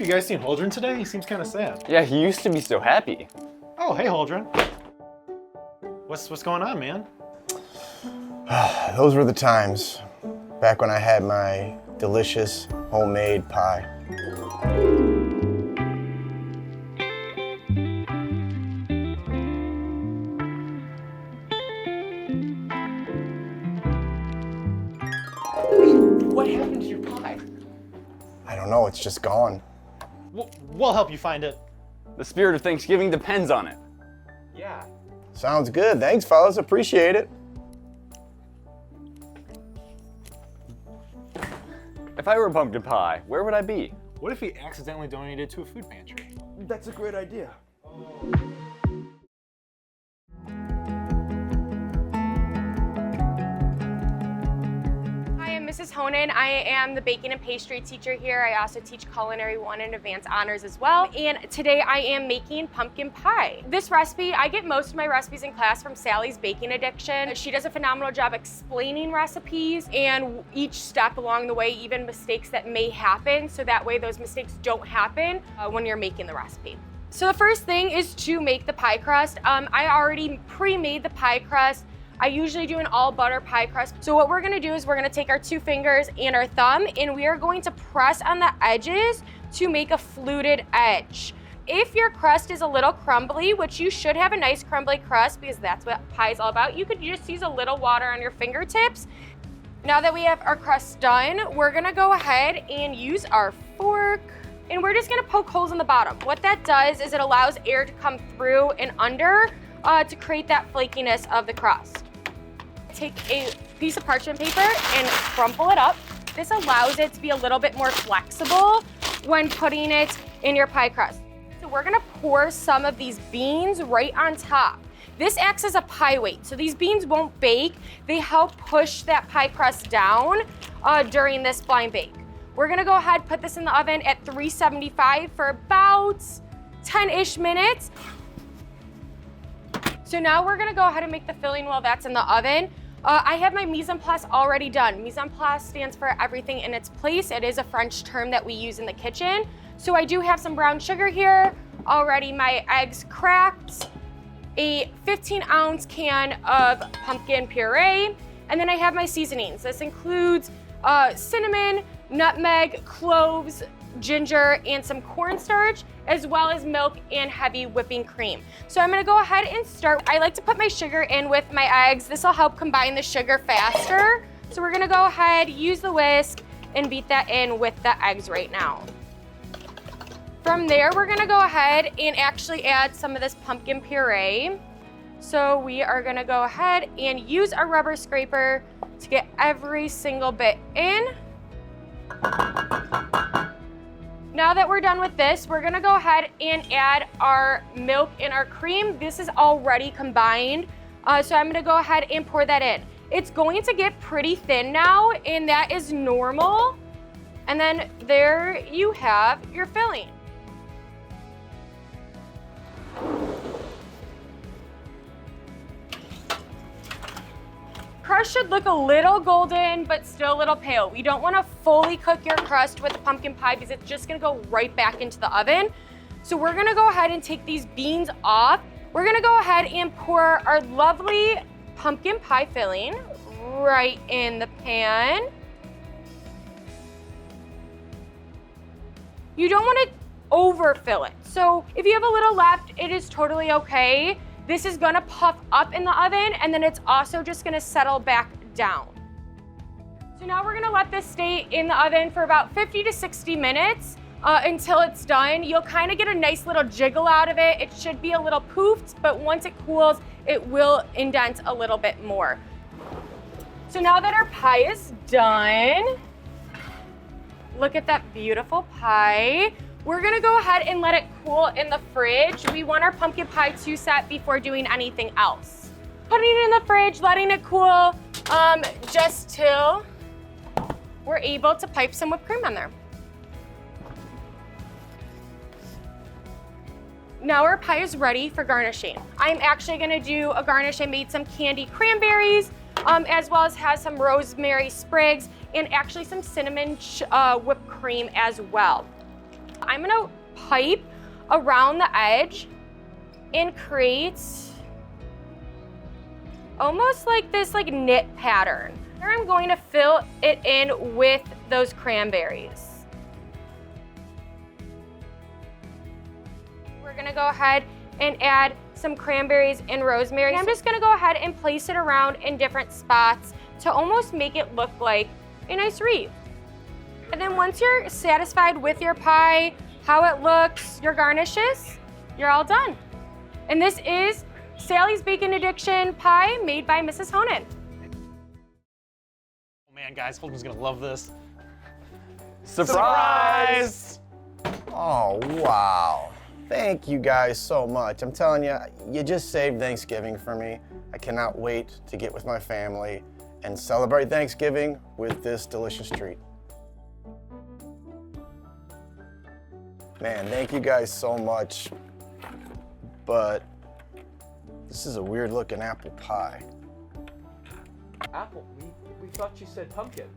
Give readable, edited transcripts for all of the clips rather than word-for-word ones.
you guys seen Holdren today? He seems kind of sad. Yeah, he used to be so happy. Oh, hey Holdren. What's going on, man? Those were the times, back when I had my delicious homemade pie. What happened to your pie? I don't know, it's just gone. We'll help you find it. The spirit of Thanksgiving depends on it. Yeah. Sounds good. Thanks, fellas. Appreciate it. If I were a pumpkin pie, where would I be? What if he accidentally donated it to a food pantry? That's a great idea. Mrs. Honan. I am the baking and pastry teacher here. I also teach Culinary 1 and Advanced Honors as well. And today I am making pumpkin pie. This recipe, I get most of my recipes in class from Sally's Baking Addiction. She does a phenomenal job explaining recipes and each step along the way, even mistakes that may happen, so that way those mistakes don't happen when you're making the recipe. So the first thing is to make the pie crust. I already pre-made the pie crust. I usually do an all butter pie crust. So what we're gonna do is we're gonna take our 2 fingers and our thumb and we are going to press on the edges to make a fluted edge. If your crust is a little crumbly, which you should have a nice crumbly crust because that's what pie is all about, you could just use a little water on your fingertips. Now that we have our crust done, we're gonna go ahead and use our fork and we're just gonna poke holes in the bottom. What that does is it allows air to come through and under to create that flakiness of the crust. Take a piece of parchment paper and crumple it up. This allows it to be a little bit more flexible when putting it in your pie crust. So we're gonna pour some of these beans right on top. This acts as a pie weight, so these beans won't bake. They help push that pie crust down during this blind bake. We're gonna go ahead, put this in the oven at 375 for about 10-ish minutes. So now we're gonna go ahead and make the filling while that's in the oven. I have my mise en place already done. Mise en place stands for everything in its place. It is a French term that we use in the kitchen. So I do have some brown sugar here, already my eggs cracked, a 15-ounce can of pumpkin puree, and then I have my seasonings. This includes cinnamon, nutmeg, cloves, ginger, and some cornstarch, as well as milk and heavy whipping cream. So I'm gonna go ahead and start. I like to put my sugar in with my eggs. This will help combine the sugar faster. So we're gonna go ahead, use the whisk, and beat that in with the eggs right now. From there, we're gonna go ahead and actually add some of this pumpkin puree. So we are gonna go ahead and use our rubber scraper to get every single bit in. Now that we're done with this, we're gonna go ahead and add our milk and our cream. This is already combined, so I'm gonna go ahead and pour that in. It's going to get pretty thin now, and that is normal. And then there you have your filling. Crust should look a little golden, but still a little pale. We don't want to fully cook your crust with the pumpkin pie because it's just gonna go right back into the oven. So we're gonna go ahead and take these beans off. We're gonna go ahead and pour our lovely pumpkin pie filling right in the pan. You don't want to overfill it. So if you have a little left, it is totally okay. This is gonna puff up in the oven and then it's also just gonna settle back down. So now we're gonna let this stay in the oven for about 50 to 60 minutes until it's done. You'll kind of get a nice little jiggle out of it. It should be a little poofed, but once it cools, it will indent a little bit more. So now that our pie is done, look at that beautiful pie. We're gonna go ahead and let it cool in the fridge. We want our pumpkin pie to set before doing anything else. Putting it in the fridge, letting it cool just till we're able to pipe some whipped cream on there. Now our pie is ready for garnishing. I'm actually gonna do a garnish. I made some candied cranberries, as well as has some rosemary sprigs and actually some cinnamon whipped cream as well. I'm gonna pipe around the edge and create almost like this knit pattern. Here I'm going to fill it in with those cranberries. We're gonna go ahead and add some cranberries and rosemary. I'm just gonna go ahead and place it around in different spots to almost make it look like a nice wreath. And then once you're satisfied with your pie, how it looks, your garnishes, you're all done. And this is Sally's Bacon Addiction Pie made by Mrs. Honan. Oh man, guys, Holden's gonna love this. Surprise! Oh, wow. Thank you guys so much. I'm telling you, you just saved Thanksgiving for me. I cannot wait to get with my family and celebrate Thanksgiving with this delicious treat. Man, thank you guys so much, but this is a weird looking apple pie. Apple? We thought you said pumpkin.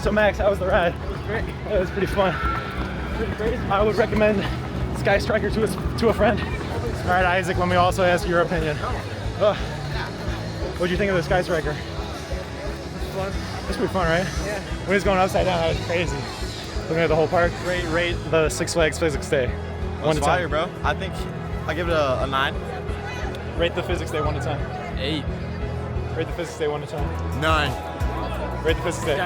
So Max, how was the ride? It was great. It was pretty fun. Pretty crazy. I would recommend Sky Striker to a friend. All right, Isaac, let me also ask your opinion. What do you think of the Sky Striker? It's fun. It's pretty fun, right? Yeah. When it's going upside down, that was crazy. Looking at the whole park. Rate the Six Flags Physics Day. 1 to 10. Fire, bro. I think I give it a 9. Rate the Physics Day 1 to 10. 8. Rate the Physics Day 1 to 10. 9. Rate the Physics Day.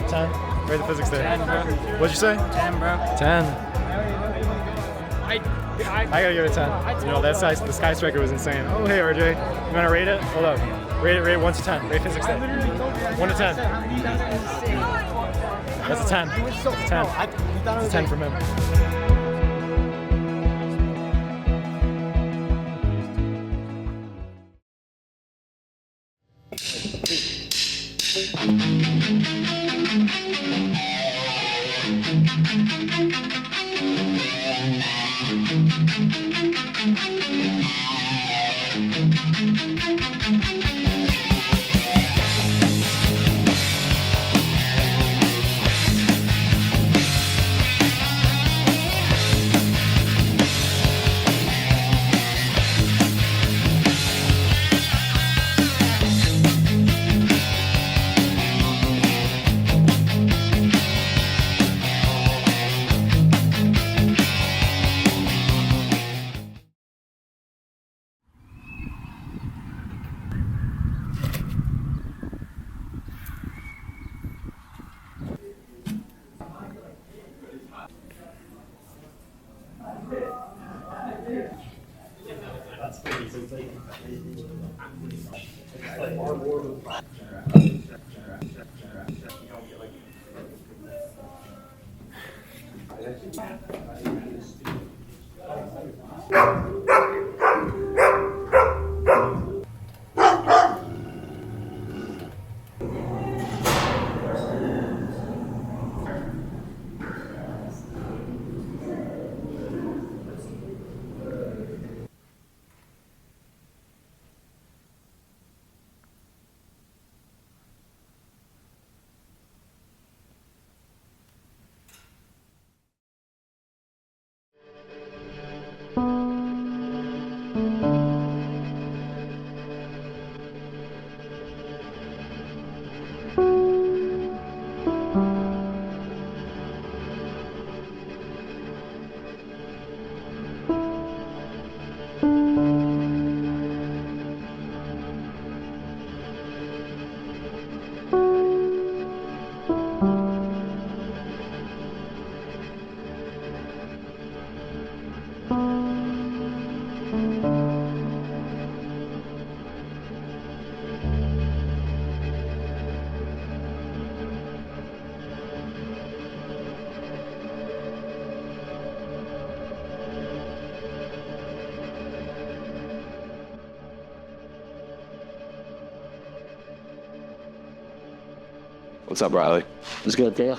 10. Rate the Physics Day. 10, bro. What'd you say? 10, bro. 10. I gotta give it a 10. You know, that size, the Sky Striker was insane. Oh, hey, RJ. You wanna rate it? Hold up. Rate it 1 to 10. Rate Physics Day. 1 to 10. That's a 10. It's a 10. It's a 10 from him. What's up, Riley? It's good, Dale.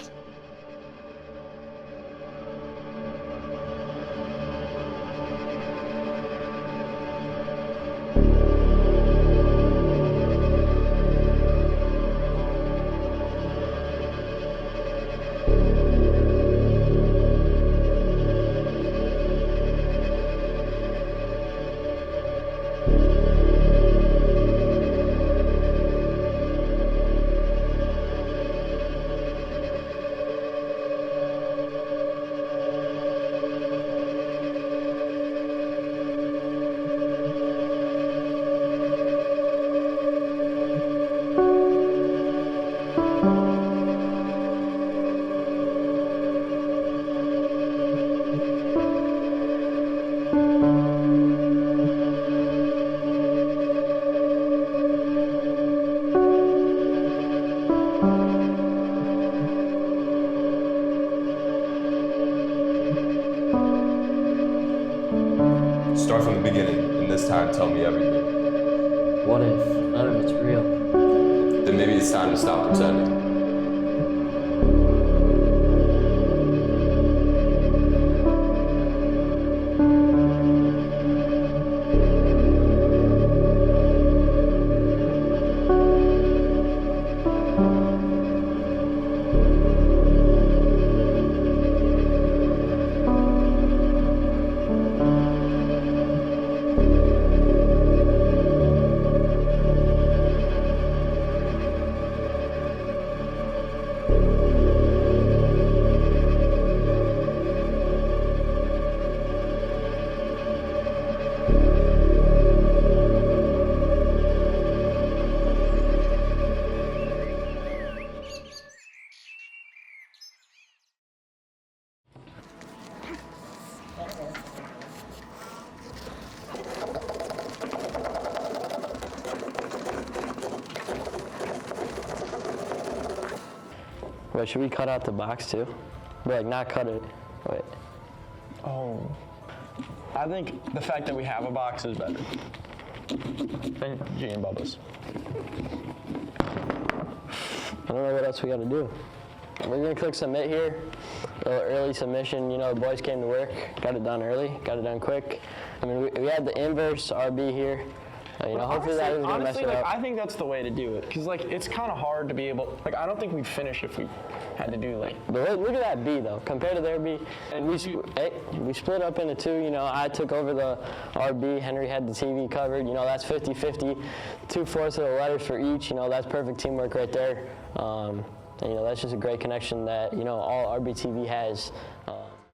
Start from the beginning, and this time tell me everything. What if none of it's real? Then maybe it's time to stop pretending. Wait, should we cut out the box too? Like, not cut it. Wait. Oh. I think the fact that we have a box is better than G and Bubba's. I don't know what else we gotta do. We're gonna click submit here. A little early submission, you know, the boys came to work, got it done early, got it done quick. I mean, we had the inverse RB here. You know, hopefully that isn't gonna mess it up. I think that's the way to do it, because like it's kind of hard to be able. Like I don't think we'd finish if we had to do like. But look at that B though, compared to their B. And we split up into two. You know, I took over the RB. Henry had the TV covered. You know, that's 50-50. 2/4 of the letters for each. You know, that's perfect teamwork right there. And, you know, that's just a great connection that, you know, all RBTV has.